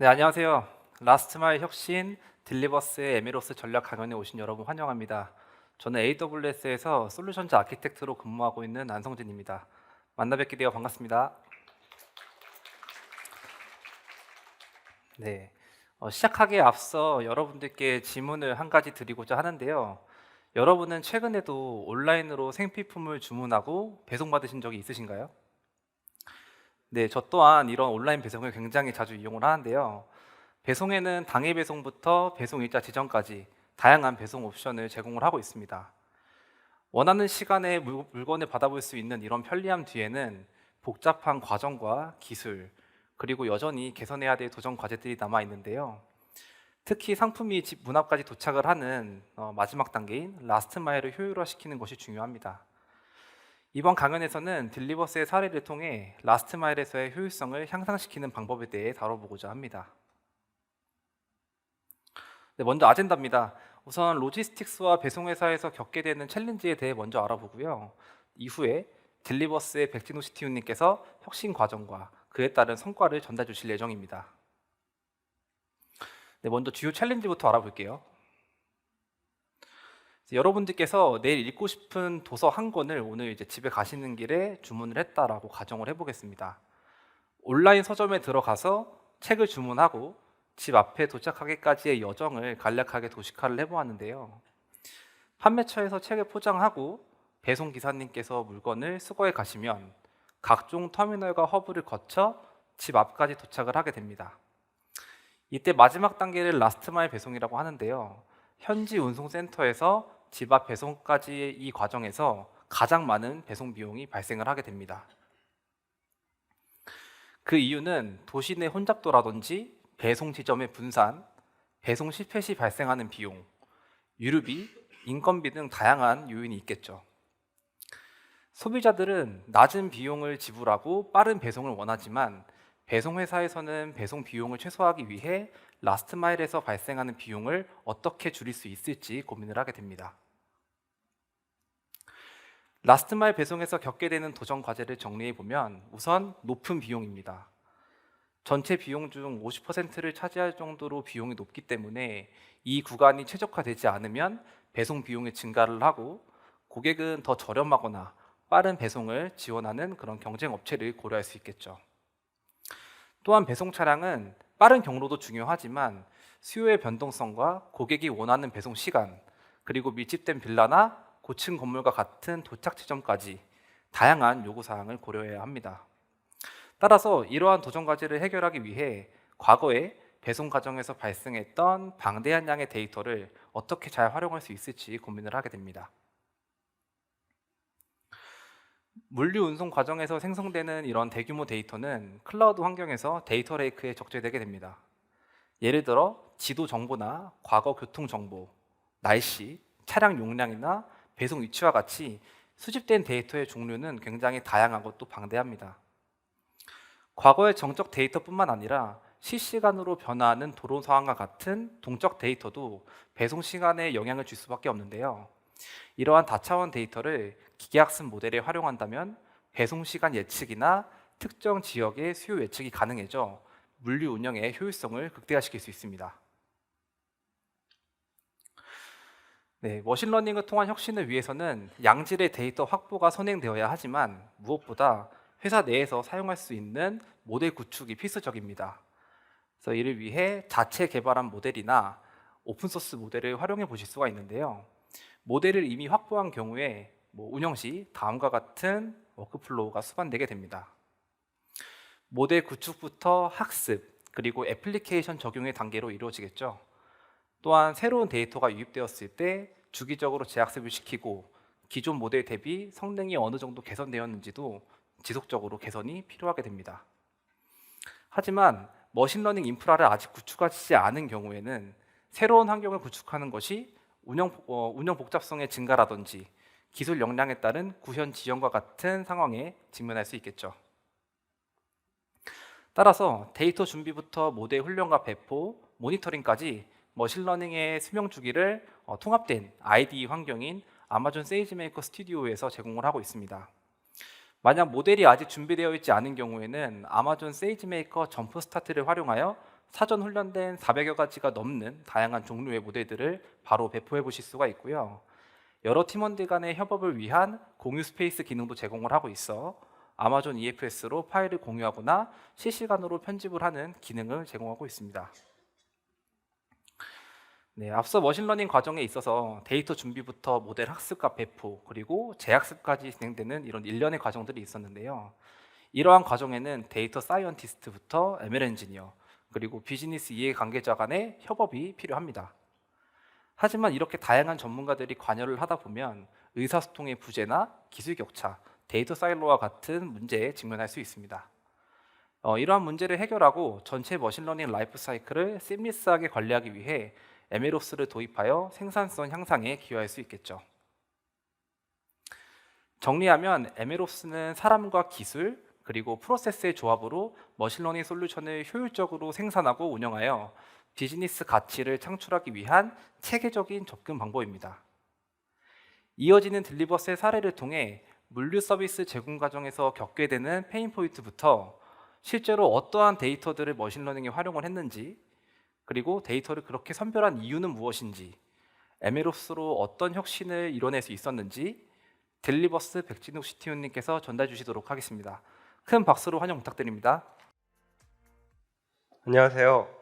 네, 안녕하세요. 라스트마일 혁신 딜리버스의 에메로스 전략 강연에 오신 여러분 환영합니다. 저는 AWS에서 솔루션즈 아키텍트로 근무하고 있는 안성진입니다. 만나 뵙게 되어 반갑습니다. 네, 시작하기에 앞서 여러분들께 질문을 한 가지 드리고자 하는데요. 여러분은 최근에도 온라인으로 생필품을 주문하고 배송받으신 적이 있으신가요? 네, 저 또한 이런 온라인 배송을 굉장히 자주 이용을 하는데요. 배송에는 당일 배송부터 배송 일자 지정까지 다양한 배송 옵션을 제공을 하고 있습니다. 원하는 시간에 물건을 받아볼 수 있는 이런 편리함 뒤에는 복잡한 과정과 기술, 그리고 여전히 개선해야 될 도전 과제들이 남아 있는데요. 특히 상품이 집 문 앞까지 도착을 하는 마지막 단계인 라스트 마일을 효율화시키는 것이 중요합니다. 이번 강연에서는 딜리버스의 사례를 통해 라스트 마일에서의 효율성을 향상시키는 방법에 대해 다뤄보고자 합니다. 네, 먼저 아젠다입니다. 우선 로지스틱스와 배송회사에서 겪게 되는 챌린지에 대해 먼저 알아보고요. 이후에 딜리버스의 백진호시티우님께서 혁신 과정과 그에 따른 성과를 전달 주실 예정입니다. 네, 먼저 주요 챌린지부터 알아볼게요. 여러분들께서 내일 읽고 싶은 도서 한 권을 오늘 이제 집에 가시는 길에 주문을 했다라고 가정을 해보겠습니다. 온라인 서점에 들어가서 책을 주문하고 집 앞에 도착하기까지의 여정을 간략하게 도식화를 해보았는데요. 판매처에서 책을 포장하고 배송 기사님께서 물건을 수거해 가시면 각종 터미널과 허브를 거쳐 집 앞까지 도착을 하게 됩니다. 이때 마지막 단계를 라스트 마일 배송이라고 하는데요. 현지 운송센터에서 집 앞 배송까지의 이 과정에서 가장 많은 배송 비용이 발생을 하게 됩니다. 그 이유는 도시 내 혼잡도라든지 배송 지점의 분산, 배송 실패 시 발생하는 비용, 유류비, 인건비 등 다양한 요인이 있겠죠. 소비자들은 낮은 비용을 지불하고 빠른 배송을 원하지만 배송회사에서는 배송 비용을 최소화하기 위해 라스트 마일에서 발생하는 비용을 어떻게 줄일 수 있을지 고민을 하게 됩니다. 라스트 마일 배송에서 겪게 되는 도전 과제를 정리해 보면 우선 높은 비용입니다. 전체 비용 중 50%를 차지할 정도로 비용이 높기 때문에 이 구간이 최적화되지 않으면 배송 비용이 증가를 하고 고객은 더 저렴하거나 빠른 배송을 지원하는 그런 경쟁 업체를 고려할 수 있겠죠. 또한 배송 차량은 빠른 경로도 중요하지만 수요의 변동성과 고객이 원하는 배송 시간, 그리고 밀집된 빌라나 고층 건물과 같은 도착 지점까지 다양한 요구 사항을 고려해야 합니다. 따라서 이러한 도전 과제를 해결하기 위해 과거에 배송 과정에서 발생했던 방대한 양의 데이터를 어떻게 잘 활용할 수 있을지 고민을 하게 됩니다. 물류 운송 과정에서 생성되는 이런 대규모 데이터는 클라우드 환경에서 데이터 레이크에 적재되게 됩니다. 예를 들어 지도 정보나 과거 교통 정보, 날씨, 차량 용량이나 배송 위치와 같이 수집된 데이터의 종류는 굉장히 다양하고 또 방대합니다. 과거의 정적 데이터뿐만 아니라 실시간으로 변화하는 도로 상황과 같은 동적 데이터도 배송 시간에 영향을 줄 수밖에 없는데요. 이러한 다차원 데이터를 기계학습 모델에 활용한다면 배송 시간 예측이나 특정 지역의 수요 예측이 가능해져 물류 운영의 효율성을 극대화시킬 수 있습니다. 네, 머신러닝을 통한 혁신을 위해서는 양질의 데이터 확보가 선행되어야 하지만 무엇보다 회사 내에서 사용할 수 있는 모델 구축이 필수적입니다. 그래서 이를 위해 자체 개발한 모델이나 오픈소스 모델을 활용해 보실 수가 있는데요. 모델을 이미 확보한 경우에 운영 시 다음과 같은 워크플로우가 수반되게 됩니다. 모델 구축부터 학습, 그리고 애플리케이션 적용의 단계로 이루어지겠죠. 또한 새로운 데이터가 유입되었을 때 주기적으로 재학습을 시키고 기존 모델 대비 성능이 어느 정도 개선되었는지도 지속적으로 개선이 필요하게 됩니다. 하지만 머신러닝 인프라를 아직 구축하지 않은 경우에는 새로운 환경을 구축하는 것이 운영 복잡성의 증가라든지 기술 역량에 따른 구현 지연과 같은 상황에 직면할 수 있겠죠. 따라서 데이터 준비부터 모델 훈련과 배포, 모니터링까지 머신러닝의 수명 주기를 통합된 IDE 환경인 아마존 세이지메이커 스튜디오에서 제공을 하고 있습니다. 만약 모델이 아직 준비되어 있지 않은 경우에는 아마존 세이지메이커 점프 스타트를 활용하여 사전 훈련된 400여 가지가 넘는 다양한 종류의 모델들을 바로 배포해 보실 수가 있고요. 여러 팀원들 간의 협업을 위한 공유 스페이스 기능도 제공을 하고 있어 아마존 EFS로 파일을 공유하거나 실시간으로 편집을 하는 기능을 제공하고 있습니다. 네, 앞서 머신러닝 과정에 있어서 데이터 준비부터 모델 학습과 배포, 그리고 재학습까지 진행되는 이런 일련의 과정들이 있었는데요. 이러한 과정에는 데이터 사이언티스트부터 ML 엔지니어, 그리고 비즈니스 이해 관계자 간의 협업이 필요합니다. 하지만 이렇게 다양한 전문가들이 관여를 하다 보면 의사소통의 부재나 기술 격차, 데이터 사일로와 같은 문제에 직면할 수 있습니다. 이러한 문제를 해결하고 전체 머신러닝 라이프 사이클을 세미스하게 관리하기 위해 MLOps를 도입하여 생산성 향상에 기여할 수 있겠죠. 정리하면 MLOps는 사람과 기술, 그리고 프로세스의 조합으로 머신러닝 솔루션을 효율적으로 생산하고 운영하여 비즈니스 가치를 창출하기 위한 체계적인 접근 방법입니다. 이어지는 딜리버스의 사례를 통해 물류 서비스 제공 과정에서 겪게 되는 페인 포인트부터 실제로 어떠한 데이터들을 머신러닝에 활용을 했는지, 그리고 데이터를 그렇게 선별한 이유는 무엇인지, MLOps로 어떤 혁신을 이뤄낼 수 있었는지 딜리버스 백진욱 CTO님께서 전달 주시도록 하겠습니다. 큰 박수로 환영 부탁드립니다. 안녕하세요.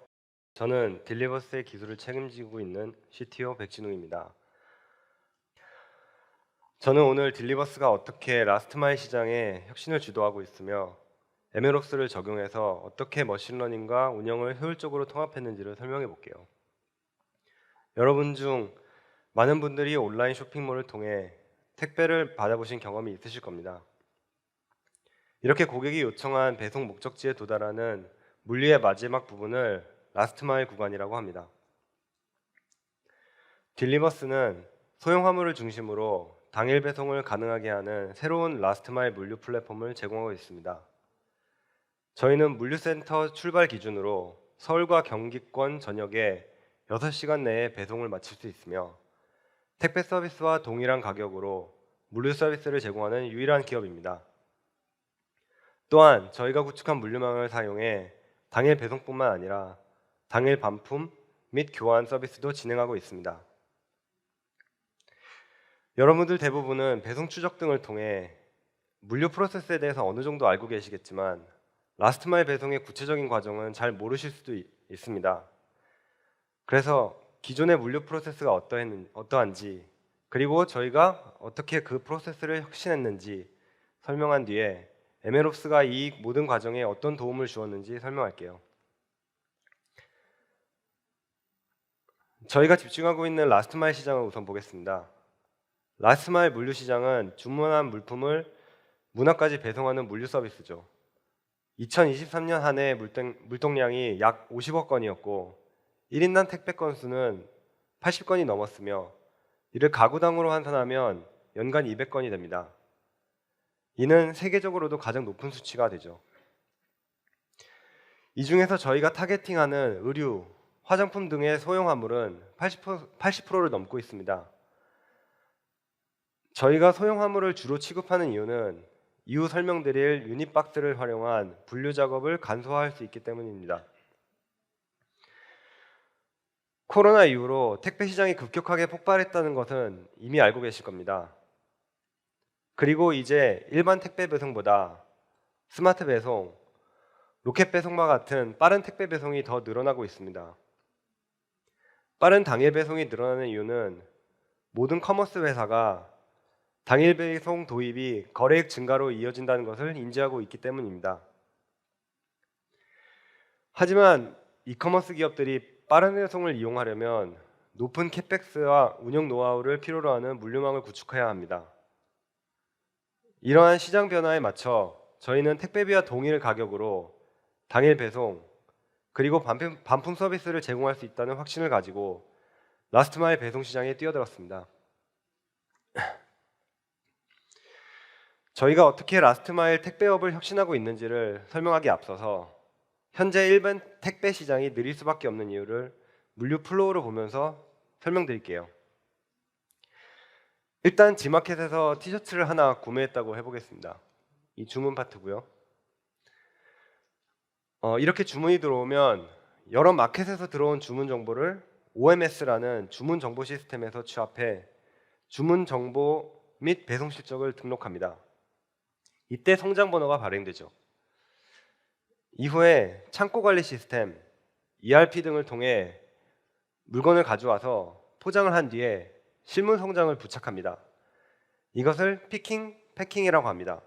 저는 딜리버스의 기술을 책임지고 있는 CTO 백진욱입니다. 저는 오늘 딜리버스가 어떻게 라스트마일 시장에 혁신을 주도하고 있으며 MLOps를 적용해서 어떻게 머신러닝과 운영을 효율적으로 통합했는지를 설명해 볼게요. 여러분 중 많은 분들이 온라인 쇼핑몰을 통해 택배를 받아보신 경험이 있으실 겁니다. 이렇게 고객이 요청한 배송 목적지에 도달하는 물류의 마지막 부분을 라스트마일 구간이라고 합니다. 딜리버스는 소형 화물을 중심으로 당일 배송을 가능하게 하는 새로운 라스트마일 물류 플랫폼을 제공하고 있습니다. 저희는 물류센터 출발 기준으로 서울과 경기권 전역에 6시간 내에 배송을 마칠 수 있으며 택배 서비스와 동일한 가격으로 물류 서비스를 제공하는 유일한 기업입니다. 또한 저희가 구축한 물류망을 사용해 당일 배송뿐만 아니라 당일 반품 및 교환 서비스도 진행하고 있습니다. 여러분들 대부분은 배송 추적 등을 통해 물류 프로세스에 대해서 어느 정도 알고 계시겠지만 라스트마일 배송의 구체적인 과정은 잘 모르실 수도 있습니다. 그래서 기존의 물류 프로세스가 어떠한지, 그리고 저희가 어떻게 그 프로세스를 혁신했는지 설명한 뒤에 MLOps가 이 모든 과정에 어떤 도움을 주었는지 설명할게요. 저희가 집중하고 있는 라스트마일 시장을 우선 보겠습니다. 라스트마일 물류 시장은 주문한 물품을 문 앞까지 배송하는 물류 서비스죠. 2023년 한 해 물동량이 약 50억 건이었고 1인당 택배 건수는 80건이 넘었으며 이를 가구당으로 환산하면 연간 200건이 됩니다. 이는 세계적으로도 가장 높은 수치가 되죠. 이 중에서 저희가 타겟팅하는 의류, 화장품 등의 소형 화물은 80%를 넘고 있습니다. 저희가 소형 화물을 주로 취급하는 이유는 이후 설명드릴 유닛박스를 활용한 분류 작업을 간소화할 수 있기 때문입니다. 코로나 이후로 택배 시장이 급격하게 폭발했다는 것은 이미 알고 계실 겁니다. 그리고 이제 일반 택배 배송보다 스마트 배송, 로켓 배송과 같은 빠른 택배 배송이 더 늘어나고 있습니다. 빠른 당일 배송이 늘어나는 이유는 모든 커머스 회사가 당일 배송 도입이 거래액 증가로 이어진다는 것을 인지하고 있기 때문입니다. 하지만 이커머스 기업들이 빠른 배송을 이용하려면 높은 캐펙스와 운영 노하우를 필요로 하는 물류망을 구축해야 합니다. 이러한 시장 변화에 맞춰 저희는 택배비와 동일 가격으로 당일 배송, 그리고 반품 서비스를 제공할 수 있다는 확신을 가지고 라스트마일 배송 시장에 뛰어들었습니다. 저희가 어떻게 라스트마일 택배업을 혁신하고 있는지를 설명하기에 앞서서 현재 일반 택배 시장이 느릴 수밖에 없는 이유를 물류 플로우를 보면서 설명드릴게요. 일단 지마켓에서 티셔츠를 하나 구매했다고 해보겠습니다. 이 주문 파트고요. 이렇게 주문이 들어오면 여러 마켓에서 들어온 주문 정보를 OMS라는 주문 정보 시스템에서 취합해 주문 정보 및 배송 실적을 등록합니다. 이때 성장 번호가 발행되죠. 이후에 창고 관리 시스템, ERP 등을 통해 물건을 가져와서 포장을 한 뒤에 실물 성장을 부착합니다. 이것을 피킹, 패킹이라고 합니다.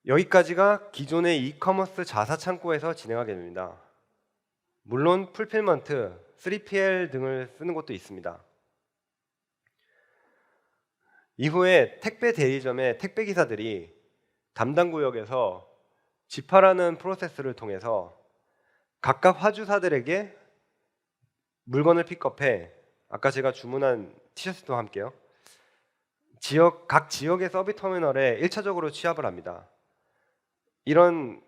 여기까지가 기존의 이커머스 자사 창고에서 진행하게 됩니다. 물론 풀필먼트, 3PL 등을 쓰는 곳도 있습니다. 이후에 택배 대리점의 택배 기사들이 담당 구역에서 지파라는 프로세스를 통해서 각각 화주사들에게 물건을 픽업해, 아까 제가 주문한 티셔츠도 함께요. 각 지역의 서비 터미널에 1차적으로 취합을 합니다. 이런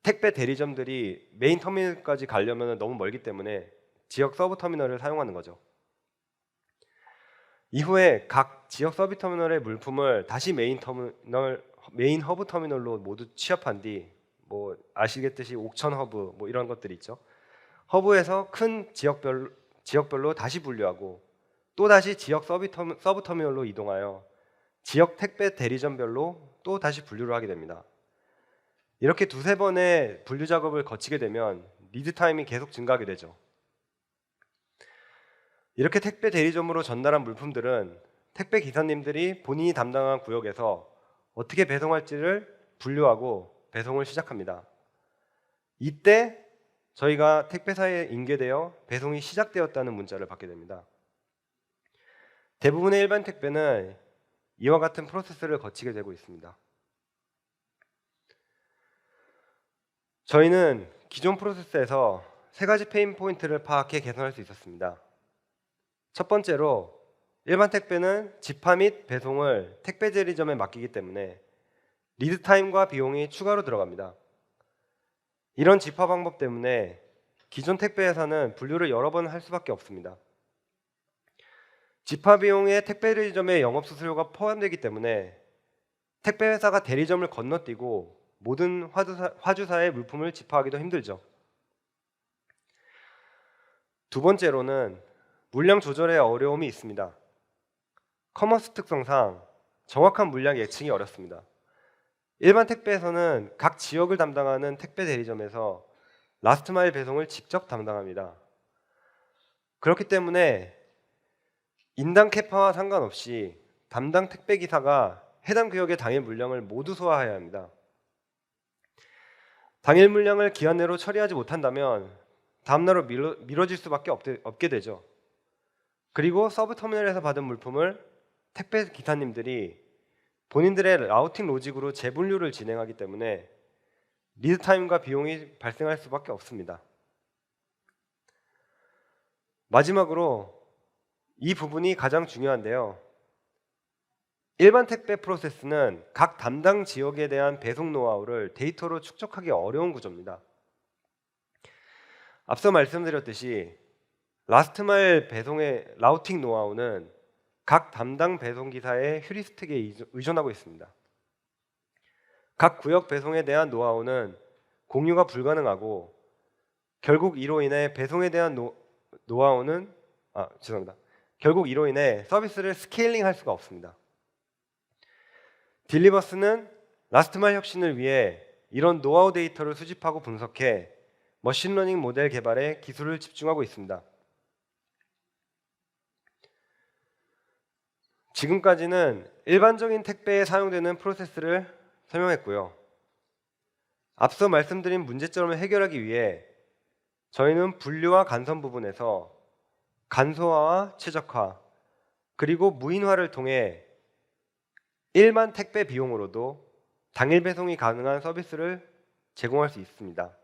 택배 대리점들이 메인 터미널까지 가려면 너무 멀기 때문에 지역 서브 터미널을 사용하는 거죠. 이후에 각 지역 서비 터미널의 물품을 다시 메인 허브 터미널로 모두 취합한 뒤, 뭐 아시겠듯이 옥천 허브 뭐 이런 것들이 있죠. 허브에서 큰 지역별로 다시 분류하고 또 다시 지역 서브 터미널로 이동하여 지역 택배 대리점별로 또 다시 분류를 하게 됩니다. 이렇게 두세 번의 분류 작업을 거치게 되면 리드 타임이 계속 증가하게 되죠. 이렇게 택배 대리점으로 전달한 물품들은 택배 기사님들이 본인이 담당한 구역에서 어떻게 배송할지를 분류하고 배송을 시작합니다. 이때 저희가 택배사에 인계되어 배송이 시작되었다는 문자를 받게 됩니다. 대부분의 일반 택배는 이와 같은 프로세스를 거치게 되고 있습니다. 저희는 기존 프로세스에서 세 가지 페인 포인트를 파악해 개선할 수 있었습니다. 첫 번째로 일반 택배는 지파 및 배송을 택배 대리점에 맡기기 때문에 리드 타임과 비용이 추가로 들어갑니다. 이런 지파 방법 때문에 기존 택배 회사는 분류를 여러 번 할 수밖에 없습니다. 지파 비용에 택배 대리점의 영업 수수료가 포함되기 때문에 택배 회사가 대리점을 건너뛰고 모든 화주사의 물품을 지파하기도 힘들죠. 두 번째로는 물량 조절에 어려움이 있습니다. 커머스 특성상 정확한 물량 예측이 어렵습니다. 일반 택배에서는 각 지역을 담당하는 택배 대리점에서 라스트 마일 배송을 직접 담당합니다. 그렇기 때문에 인당 캐파와 상관없이 담당 택배 기사가 해당 구역의 당일 물량을 모두 소화해야 합니다. 당일 물량을 기한 내로 처리하지 못한다면 다음날로 미뤄질 수밖에 없게 되죠. 그리고 서브 터미널에서 받은 물품을 택배 기사님들이 본인들의 라우팅 로직으로 재분류를 진행하기 때문에 리드 타임과 비용이 발생할 수밖에 없습니다. 마지막으로 이 부분이 가장 중요한데요. 일반 택배 프로세스는 각 담당 지역에 대한 배송 노하우를 데이터로 축적하기 어려운 구조입니다. 앞서 말씀드렸듯이 라스트 마일 배송의 라우팅 노하우는 각 담당 배송기사의 휴리스틱에 의존하고 있습니다. 각 구역 배송에 대한 노하우는 공유가 불가능하고 결국 이로 인해 배송에 대한 결국 이로 인해 서비스를 스케일링 할 수가 없습니다. 딜리버스는 라스트마일 혁신을 위해 이런 노하우 데이터를 수집하고 분석해 머신러닝 모델 개발에 기술을 집중하고 있습니다. 지금까지는 일반적인 택배에 사용되는 프로세스를 설명했고요. 앞서 말씀드린 문제점을 해결하기 위해 저희는 분류와 간선 부분에서 간소화와 최적화 그리고 무인화를 통해 일반 택배 비용으로도 당일 배송이 가능한 서비스를 제공할 수 있습니다.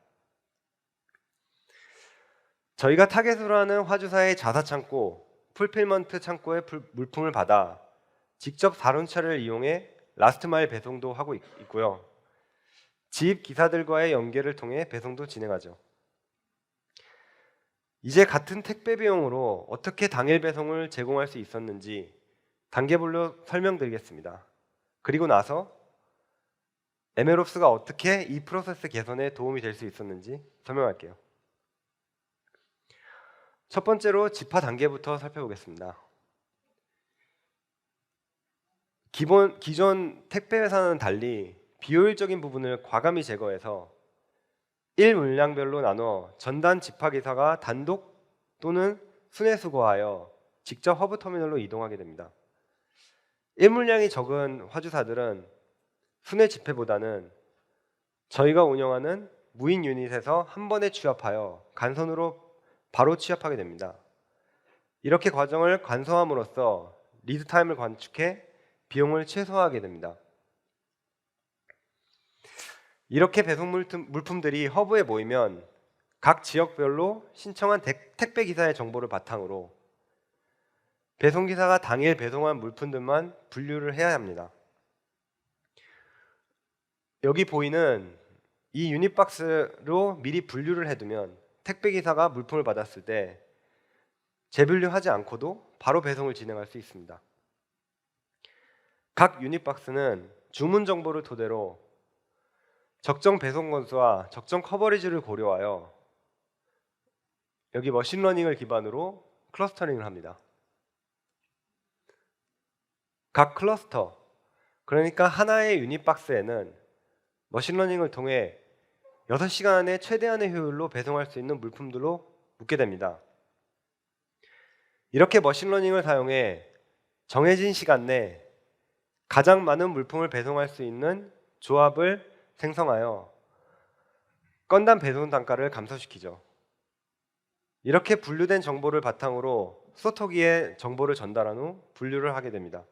저희가 타겟으로 하는 화주사의 자사창고, 풀필먼트 창고에 물품을 받아 직접 사륜차를 이용해 라스트마일 배송도 하고 있고요. 지입 기사들과의 연계를 통해 배송도 진행하죠. 이제 같은 택배 비용으로 어떻게 당일 배송을 제공할 수 있었는지 단계별로 설명드리겠습니다. 그리고 나서 MLOps가 어떻게 이 프로세스 개선에 도움이 될 수 있었는지 설명할게요. 첫 번째로 집화 단계부터 살펴보겠습니다. 기존 택배 회사는 달리 비효율적인 부분을 과감히 제거해서 1물량별로 나눠 전단 집화 기사가 단독 또는 순회 수거하여 직접 허브 터미널로 이동하게 됩니다. 1물량이 적은 화주사들은 순회 집회보다는 저희가 운영하는 무인 유닛에서 한 번에 취합하여 간선으로 바로 취합하게 됩니다. 이렇게 과정을 간소함으로써 리드 타임을 관축해 비용을 최소화하게 됩니다. 이렇게 배송 물품들이 허브에 모이면 각 지역별로 신청한 택배 기사의 정보를 바탕으로 배송 기사가 당일 배송한 물품들만 분류를 해야 합니다. 여기 보이는 이 유닛박스로 미리 분류를 해두면 택배 기사가 물품을 받았을 때 재분류하지 않고도 바로 배송을 진행할 수 있습니다. 각 유닛박스는 주문 정보를 토대로 적정 배송 건수와 적정 커버리지를 고려하여 여기 머신러닝을 기반으로 클러스터링을 합니다. 각 클러스터, 그러니까 하나의 유닛박스에는 머신러닝을 통해 6시간 안에 최대한의 효율로 배송할 수 있는 물품들로 묶게 됩니다. 이렇게 머신러닝을 사용해 정해진 시간 내 가장 많은 물품을 배송할 수 있는 조합을 생성하여 건당 배송 단가를 감소시키죠. 이렇게 분류된 정보를 바탕으로 소터기에 정보를 전달한 후 분류를 하게 됩니다.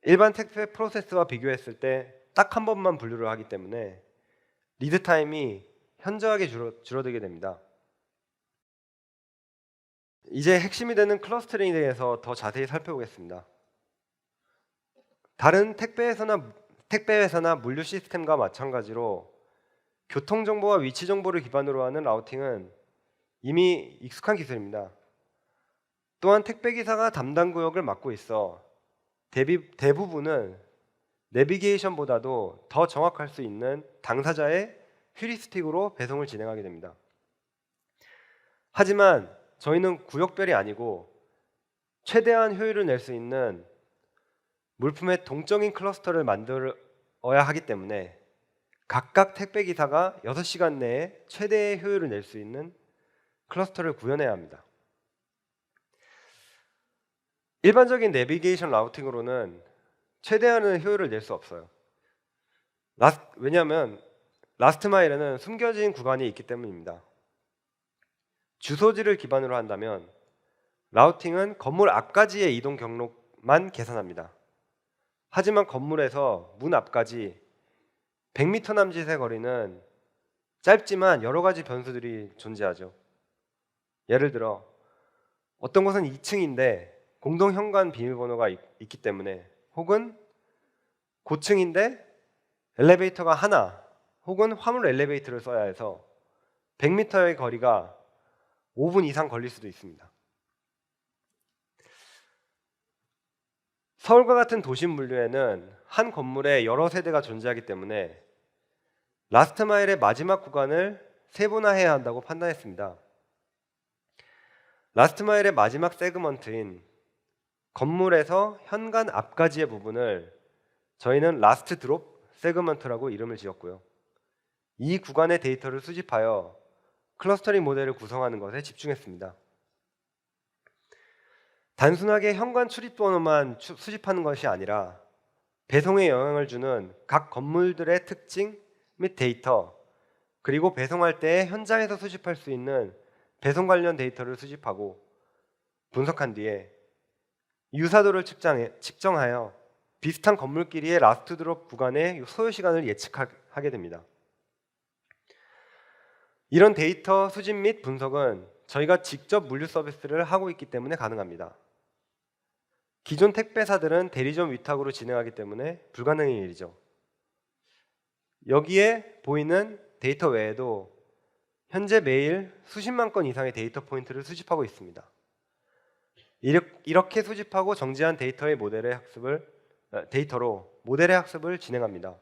일반 택배 프로세스와 비교했을 때 딱 한 번만 분류를 하기 때문에 리드 타임이 현저하게 줄어들게 됩니다. 이제 핵심이 되는 클러스터링에 대해서 더 자세히 살펴보겠습니다. 다른 택배 회사나 물류 시스템과 마찬가지로 교통 정보와 위치 정보를 기반으로 하는 라우팅은 이미 익숙한 기술입니다. 또한 택배 기사가 담당 구역을 맡고 있어 대부분은 내비게이션보다도 더 정확할 수 있는 당사자의 휴리스틱으로 배송을 진행하게 됩니다. 하지만 저희는 구역별이 아니고 최대한 효율을 낼 수 있는 물품의 동적인 클러스터를 만들어야 하기 때문에 각각 택배 기사가 6시간 내에 최대의 효율을 낼 수 있는 클러스터를 구현해야 합니다. 일반적인 내비게이션 라우팅으로는 최대한의 효율을 낼 수 없어요. 왜냐하면 라스트 마일에는 숨겨진 구간이 있기 때문입니다. 주소지를 기반으로 한다면 라우팅은 건물 앞까지의 이동 경로만 계산합니다. 하지만 건물에서 문 앞까지 100m 남짓의 거리는 짧지만 여러 가지 변수들이 존재하죠. 예를 들어 어떤 곳은 2층인데 공동 현관 비밀번호가 있기 때문에, 혹은 고층인데 엘리베이터가 하나 혹은 화물 엘리베이터를 써야 해서 100m의 거리가 5분 이상 걸릴 수도 있습니다. 서울과 같은 도심 물류에는 한 건물에 여러 세대가 존재하기 때문에 라스트 마일의 마지막 구간을 세분화해야 한다고 판단했습니다. 라스트 마일의 마지막 세그먼트인 건물에서 현관 앞까지의 부분을 저희는 라스트 드롭 세그먼트라고 이름을 지었고요. 이 구간의 데이터를 수집하여 클러스터링 모델을 구성하는 것에 집중했습니다. 단순하게 현관 출입 번호만 수집하는 것이 아니라 배송에 영향을 주는 각 건물들의 특징 및 데이터, 그리고 배송할 때 현장에서 수집할 수 있는 배송 관련 데이터를 수집하고 분석한 뒤에 유사도를 측정하여 비슷한 건물끼리의 라스트 드롭 구간의 소요 시간을 예측하게 됩니다. 이런 데이터 수집 및 분석은 저희가 직접 물류 서비스를 하고 있기 때문에 가능합니다. 기존 택배사들은 대리점 위탁으로 진행하기 때문에 불가능한 일이죠. 여기에 보이는 데이터 외에도 현재 매일 수십만 건 이상의 데이터 포인트를 수집하고 있습니다. 이렇게 수집하고 정지한 데이터로 모델의 학습을 진행합니다.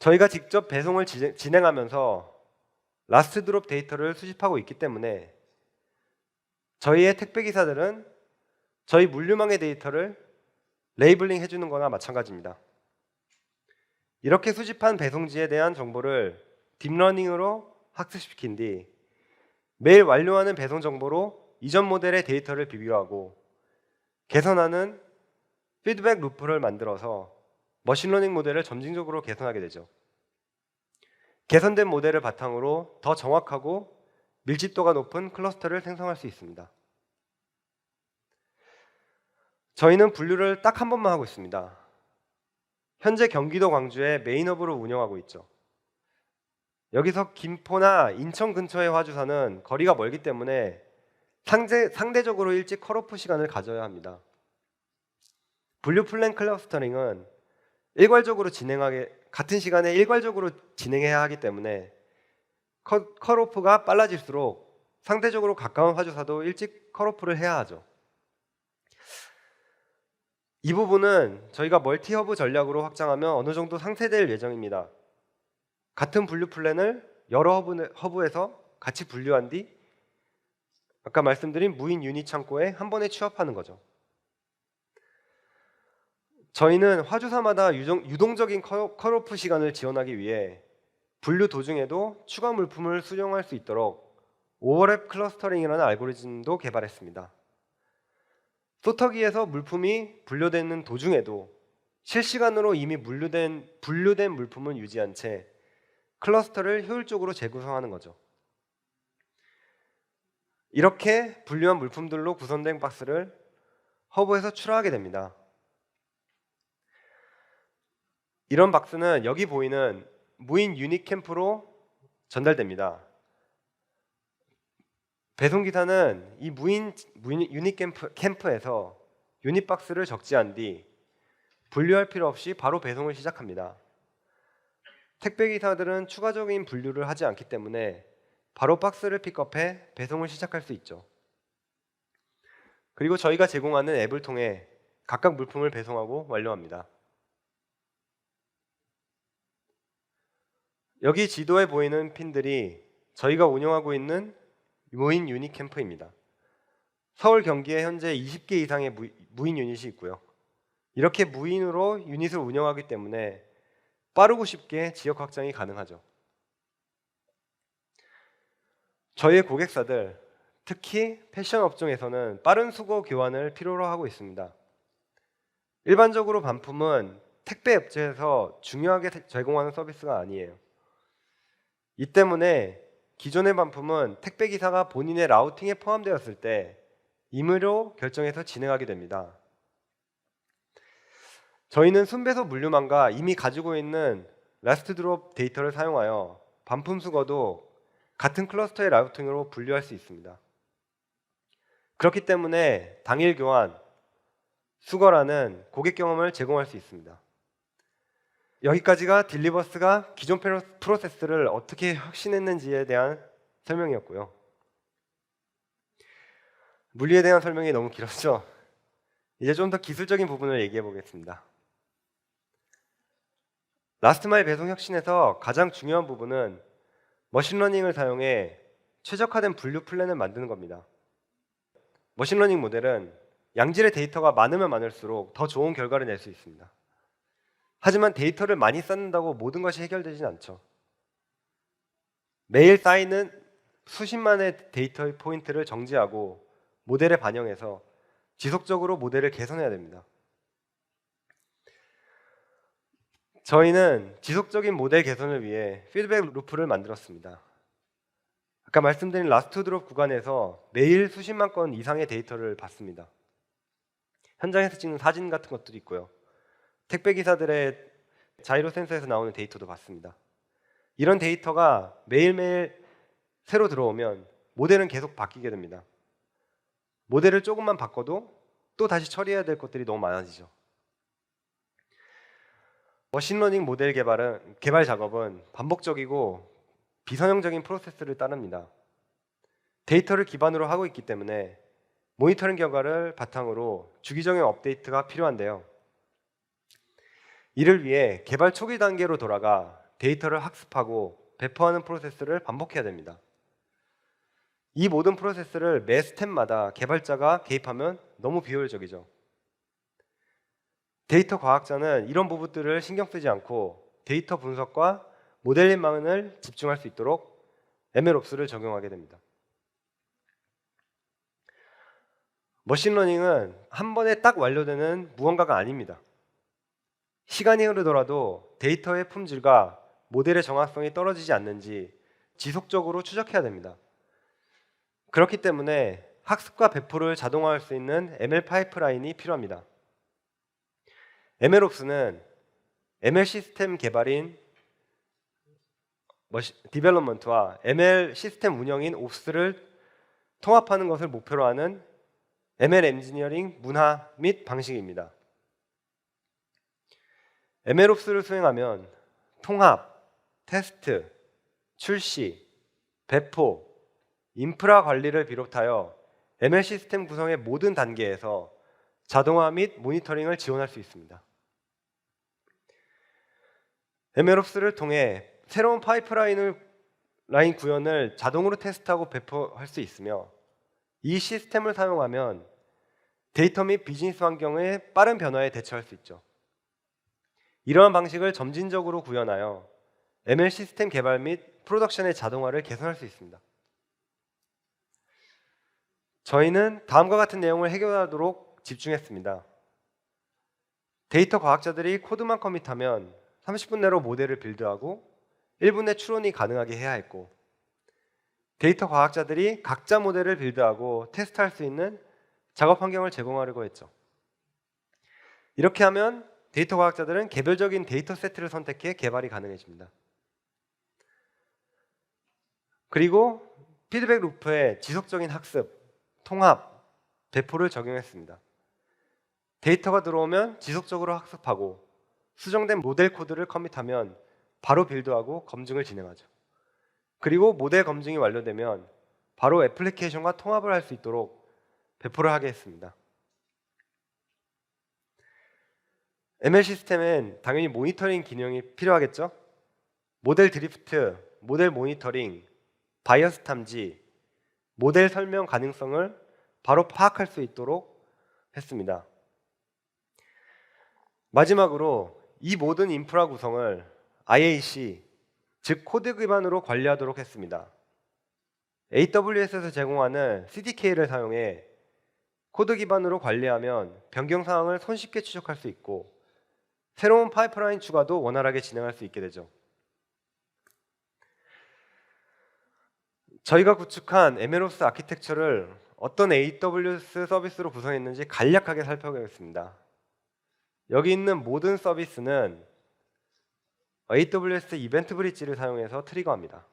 저희가 직접 배송을 진행하면서 라스트 드롭 데이터를 수집하고 있기 때문에 저희의 택배 기사들은 저희 물류망의 데이터를 레이블링 해주는 거나 마찬가지입니다. 이렇게 수집한 배송지에 대한 정보를 딥러닝으로 학습시킨 뒤 매일 완료하는 배송 정보로 이전 모델의 데이터를 비교하고 개선하는 피드백 루프를 만들어서 머신러닝 모델을 점진적으로 개선하게 되죠. 개선된 모델을 바탕으로 더 정확하고 밀집도가 높은 클러스터를 생성할 수 있습니다. 저희는 분류를 딱 한 번만 하고 있습니다. 현재 경기도 광주에 메인허브로 운영하고 있죠. 여기서 김포나 인천 근처의 화주사는 거리가 멀기 때문에 상대적으로 일찍 컷오프 시간을 가져야 합니다. 분류 플랜 클러스터링은 같은 시간에 일괄적으로 진행해야 하기 때문에 컷오프가 빨라질수록 상대적으로 가까운 화주사도 일찍 컷오프를 해야 하죠. 이 부분은 저희가 멀티허브 전략으로 확장하면 어느 정도 상쇄될 예정입니다. 같은 분류 플랜을 여러 허브에서 같이 분류한 뒤 아까 말씀드린 무인 유닛 창고에 한 번에 취합하는 거죠. 저희는 화주사마다 유동적인 컷오프 시간을 지원하기 위해 분류 도중에도 추가 물품을 수정할 수 있도록 오버랩 클러스터링이라는 알고리즘도 개발했습니다. 소터기에서 물품이 분류되는 도중에도 실시간으로 이미 분류된 물품은 유지한 채 클러스터를 효율적으로 재구성하는 거죠. 이렇게 분류한 물품들로 구성된 박스를 허브에서 출하하게 됩니다. 이런 박스는 여기 보이는 무인 유닛 캠프로 전달됩니다. 배송기사는 이 무인 유닛 캠프에서 유닛 박스를 적재한 뒤 분류할 필요 없이 바로 배송을 시작합니다. 택배기사들은 추가적인 분류를 하지 않기 때문에 바로 박스를 픽업해 배송을 시작할 수 있죠. 그리고 저희가 제공하는 앱을 통해 각각 물품을 배송하고 완료합니다. 여기 지도에 보이는 핀들이 저희가 운영하고 있는 무인 유닛 캠프입니다. 서울, 경기에 현재 20개 이상의 무인 유닛이 있고요. 이렇게 무인으로 유닛을 운영하기 때문에 빠르고 쉽게 지역 확장이 가능하죠. 저희의 고객사들, 특히 패션 업종에서는 빠른 수거 교환을 필요로 하고 있습니다. 일반적으로 반품은 택배 업체에서 중요하게 제공하는 서비스가 아니에요. 이 때문에 기존의 반품은 택배 기사가 본인의 라우팅에 포함되었을 때 임의로 결정해서 진행하게 됩니다. 저희는 순배송 물류망과 이미 가지고 있는 라스트 드롭 데이터를 사용하여 반품 수거도 같은 클러스터의 라우팅으로 분류할 수 있습니다. 그렇기 때문에 당일 교환, 수거라는 고객 경험을 제공할 수 있습니다. 여기까지가 딜리버스가 기존 프로세스를 어떻게 혁신했는지에 대한 설명이었고요. 물리에 대한 설명이 너무 길었죠? 이제 좀 더 기술적인 부분을 얘기해 보겠습니다. 라스트마일 배송 혁신에서 가장 중요한 부분은 머신러닝을 사용해 최적화된 분류 플랜을 만드는 겁니다. 머신러닝 모델은 양질의 데이터가 많으면 많을수록 더 좋은 결과를 낼 수 있습니다. 하지만 데이터를 많이 쌓는다고 모든 것이 해결되진 않죠. 매일 쌓이는 수십만의 데이터의 포인트를 정지하고 모델에 반영해서 지속적으로 모델을 개선해야 됩니다. 저희는 지속적인 모델 개선을 위해 피드백 루프를 만들었습니다. 아까 말씀드린 라스트 드롭 구간에서 매일 수십만 건 이상의 데이터를 받습니다. 현장에서 찍는 사진 같은 것들이 있고요. 택배 기사들의 자이로 센서에서 나오는 데이터도 받습니다. 이런 데이터가 매일매일 새로 들어오면 모델은 계속 바뀌게 됩니다. 모델을 조금만 바꿔도 또 다시 처리해야 될 것들이 너무 많아지죠. 머신러닝 모델 개발 작업은 반복적이고 비선형적인 프로세스를 따릅니다. 데이터를 기반으로 하고 있기 때문에 모니터링 결과를 바탕으로 주기적인 업데이트가 필요한데요. 이를 위해 개발 초기 단계로 돌아가 데이터를 학습하고 배포하는 프로세스를 반복해야 됩니다. 이 모든 프로세스를 매 스텝마다 개발자가 개입하면 너무 비효율적이죠. 데이터 과학자는 이런 부분들을 신경 쓰지 않고 데이터 분석과 모델링만을 집중할 수 있도록 MLOps를 적용하게 됩니다. 머신러닝은 한 번에 딱 완료되는 무언가가 아닙니다. 시간이 흐르더라도 데이터의 품질과 모델의 정확성이 떨어지지 않는지 지속적으로 추적해야 됩니다. 그렇기 때문에 학습과 배포를 자동화할 수 있는 ML 파이프라인이 필요합니다. MLOps는 ML 시스템 개발인 디벨롭먼트와 ML 시스템 운영인 Ops를 통합하는 것을 목표로 하는 ML 엔지니어링 문화 및 방식입니다. MLOps를 수행하면 통합, 테스트, 출시, 배포, 인프라 관리를 비롯하여 ML 시스템 구성의 모든 단계에서 자동화 및 모니터링을 지원할 수 있습니다. MLOps를 통해 새로운 라인 구현을 자동으로 테스트하고 배포할 수 있으며 이 시스템을 사용하면 데이터 및 비즈니스 환경의 빠른 변화에 대처할 수 있죠. 이러한 방식을 점진적으로 구현하여 ML 시스템 개발 및 프로덕션의 자동화를 개선할 수 있습니다. 저희는 다음과 같은 내용을 해결하도록 집중했습니다. 데이터 과학자들이 코드만 커밋하면 30분 내로 모델을 빌드하고 1분 내 추론이 가능하게 해야 했고, 데이터 과학자들이 각자 모델을 빌드하고 테스트할 수 있는 작업 환경을 제공하려고 했죠. 이렇게 하면 데이터 과학자들은 개별적인 데이터 세트를 선택해 개발이 가능해집니다. 그리고 피드백 루프에 지속적인 학습, 통합, 배포를 적용했습니다. 데이터가 들어오면 지속적으로 학습하고 수정된 모델 코드를 커밋하면 바로 빌드하고 검증을 진행하죠. 그리고 모델 검증이 완료되면 바로 애플리케이션과 통합을 할 수 있도록 배포를 하게 했습니다. ML 시스템엔 당연히 모니터링 기능이 필요하겠죠? 모델 드리프트, 모델 모니터링, 바이어스 탐지, 모델 설명 가능성을 바로 파악할 수 있도록 했습니다. 마지막으로 이 모든 인프라 구성을 IAC, 즉 코드 기반으로 관리하도록 했습니다. AWS에서 제공하는 CDK를 사용해 코드 기반으로 관리하면 변경 사항을 손쉽게 추적할 수 있고 새로운 파이프라인 추가도 원활하게 진행할 수 있게 되죠. 저희가 구축한 MLOps 아키텍처를 어떤 AWS 서비스로 구성했는지 간략하게 살펴보겠습니다. 여기 있는 모든 서비스는 AWS 이벤트 브릿지를 사용해서 트리거합니다.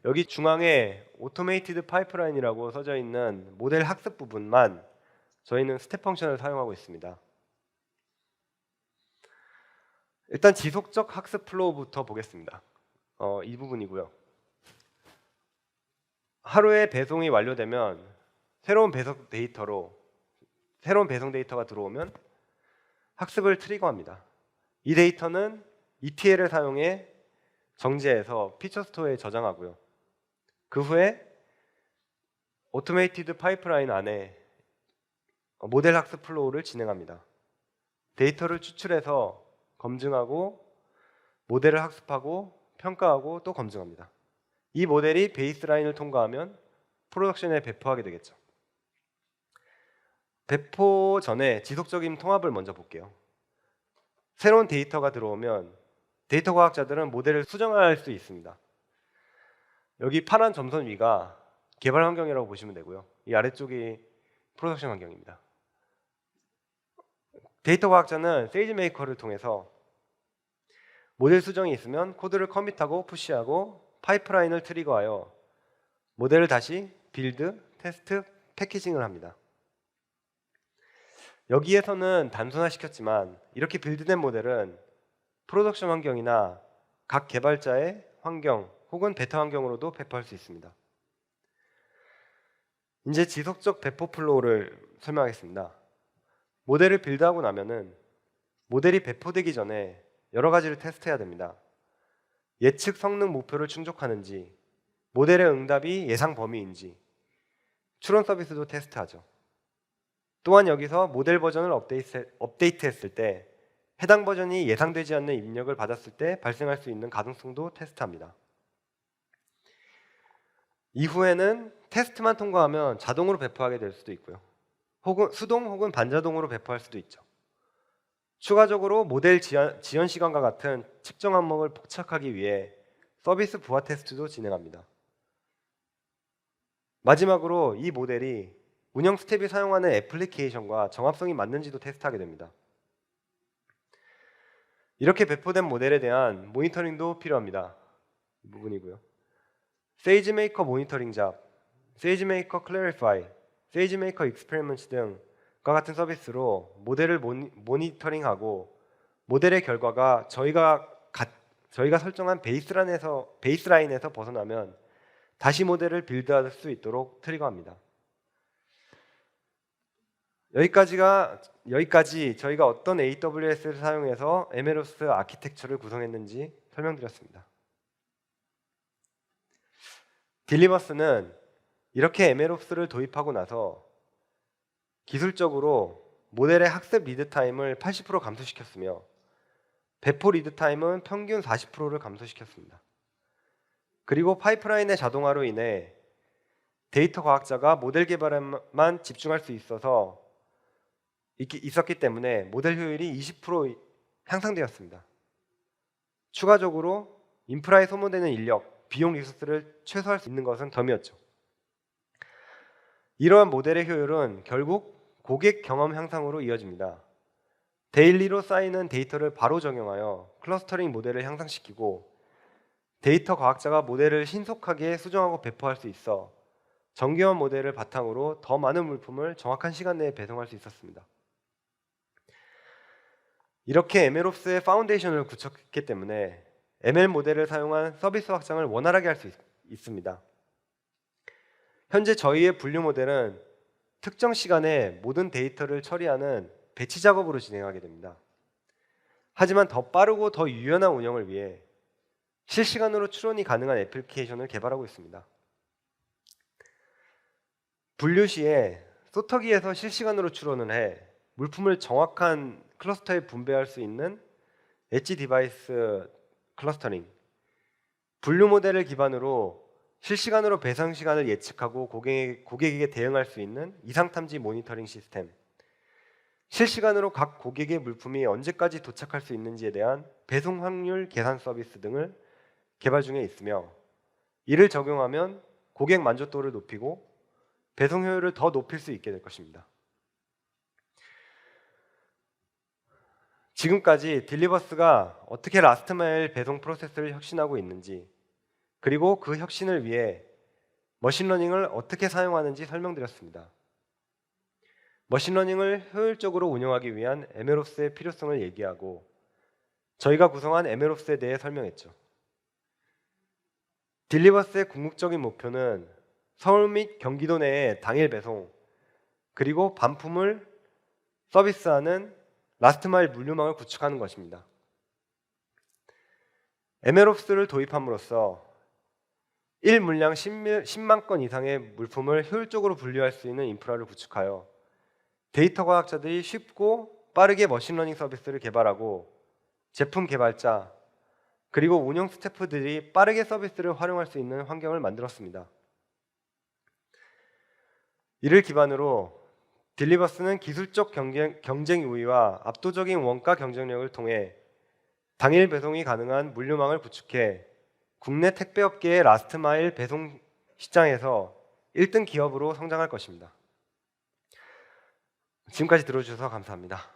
여기 중앙에 오토메이티드 파이프라인이라고 써져 있는 모델 학습 부분만 저희는 스텝 펑션을 사용하고 있습니다. 일단 지속적 학습 플로우부터 보겠습니다. 이 부분이고요. 하루에 배송이 완료되면 새로운 배송 데이터가 들어오면 학습을 트리거합니다. 이 데이터는 ETL을 사용해 정지해서 피처 스토어에 저장하고요. 그 후에 오토메이티드 파이프라인 안에 모델 학습 플로우를 진행합니다. 데이터를 추출해서 검증하고 모델을 학습하고 평가하고 또 검증합니다. 이 모델이 베이스라인을 통과하면 프로덕션에 배포하게 되겠죠. 배포 전에 지속적인 통합을 먼저 볼게요. 새로운 데이터가 들어오면 데이터 과학자들은 모델을 수정할 수 있습니다. 여기 파란 점선 위가 개발 환경이라고 보시면 되고요. 이 아래쪽이 프로덕션 환경입니다. 데이터 과학자는 세이지메이커를 통해서 모델 수정이 있으면 코드를 커밋하고 푸시하고 파이프라인을 트리거하여 모델을 다시 빌드, 테스트, 패키징을 합니다. 여기에서는 단순화시켰지만 이렇게 빌드된 모델은 프로덕션 환경이나 각 개발자의 환경 혹은 베타 환경으로도 배포할 수 있습니다. 이제 지속적 배포 플로우를 설명하겠습니다. 모델을 빌드하고 나면은 모델이 배포되기 전에 여러 가지를 테스트해야 됩니다. 예측 성능 목표를 충족하는지, 모델의 응답이 예상 범위인지, 추론 서비스도 테스트하죠. 또한 여기서 모델 버전을 업데이트했을 때 해당 버전이 예상되지 않는 입력을 받았을 때 발생할 수 있는 가동성도 테스트합니다. 이후에는 테스트만 통과하면 자동으로 배포하게 될 수도 있고요. 혹은 수동 혹은 반자동으로 배포할 수도 있죠. 추가적으로 모델 지연 시간과 같은 측정 항목을 포착하기 위해 서비스 부하 테스트도 진행합니다. 마지막으로 이 모델이 운영 스텝이 사용하는 애플리케이션과 정합성이 맞는지도 테스트하게 됩니다. 이렇게 배포된 모델에 대한 모니터링도 필요합니다. 이 부분이고요. 세이지메이커 모니터링 잡, 세이지메이커 클래리파이, 세이지메이커 익스페리먼트 등과 같은 서비스로 모델을 모니터링하고 모델의 결과가 저희가 설정한 베이스라인에서 벗어나면 다시 모델을 빌드할 수 있도록 트리거합니다. 여기까지 저희가 어떤 AWS를 사용해서 MLOps 아키텍처를 구성했는지 설명드렸습니다. 딜리버스는 이렇게 MLOps를 도입하고 나서 기술적으로 모델의 학습 리드 타임을 80% 감소시켰으며 배포 리드 타임은 평균 40%를 감소시켰습니다. 그리고 파이프라인의 자동화로 인해 데이터 과학자가 모델 개발에만 집중할 수 있었기 때문에 모델 효율이 20% 향상되었습니다. 추가적으로 인프라에 소모되는 인력, 비용 리소스를 최소화할 수 있는 것은 덤이었죠. 이러한 모델의 효율은 결국 고객 경험 향상으로 이어집니다. 데일리로 쌓이는 데이터를 바로 적용하여 클러스터링 모델을 향상시키고 데이터 과학자가 모델을 신속하게 수정하고 배포할 수 있어 정교한 모델을 바탕으로 더 많은 물품을 정확한 시간 내에 배송할 수 있었습니다. 이렇게 MLOps의 파운데이션을 구축했기 때문에 ML 모델을 사용한 서비스 확장을 원활하게 할 수 있습니다. 현재 저희의 분류 모델은 특정 시간에 모든 데이터를 처리하는 배치 작업으로 진행하게 됩니다. 하지만 더 빠르고 더 유연한 운영을 위해 실시간으로 추론이 가능한 애플리케이션을 개발하고 있습니다. 분류 시에 소터기에서 실시간으로 추론을 해 물품을 정확한 클러스터에 분배할 수 있는 엣지 디바이스 클러스터링, 분류 모델을 기반으로 실시간으로 배송 시간을 예측하고 고객에게 대응할 수 있는 이상 탐지 모니터링 시스템, 실시간으로 각 고객의 물품이 언제까지 도착할 수 있는지에 대한 배송 확률 계산 서비스 등을 개발 중에 있으며 이를 적용하면 고객 만족도를 높이고 배송 효율을 더 높일 수 있게 될 것입니다. 지금까지 딜리버스가 어떻게 라스트 마일 배송 프로세스를 혁신하고 있는지 그리고 그 혁신을 위해 머신러닝을 어떻게 사용하는지 설명드렸습니다. 머신러닝을 효율적으로 운영하기 위한 MLOps의 필요성을 얘기하고 저희가 구성한 MLOps에 대해 설명했죠. 딜리버스의 궁극적인 목표는 서울 및 경기도 내에 당일 배송 그리고 반품을 서비스하는 라스트 마일 물류망을 구축하는 것입니다. MLOps를 도입함으로써 1물량 10만 건 이상의 물품을 효율적으로 분류할 수 있는 인프라를 구축하여 데이터 과학자들이 쉽고 빠르게 머신러닝 서비스를 개발하고 제품 개발자 그리고 운영 스태프들이 빠르게 서비스를 활용할 수 있는 환경을 만들었습니다. 이를 기반으로 딜리버스는 기술적 경쟁 우위와 압도적인 원가 경쟁력을 통해 당일 배송이 가능한 물류망을 구축해 국내 택배업계의 라스트 마일 배송 시장에서 1등 기업으로 성장할 것입니다. 지금까지 들어주셔서 감사합니다.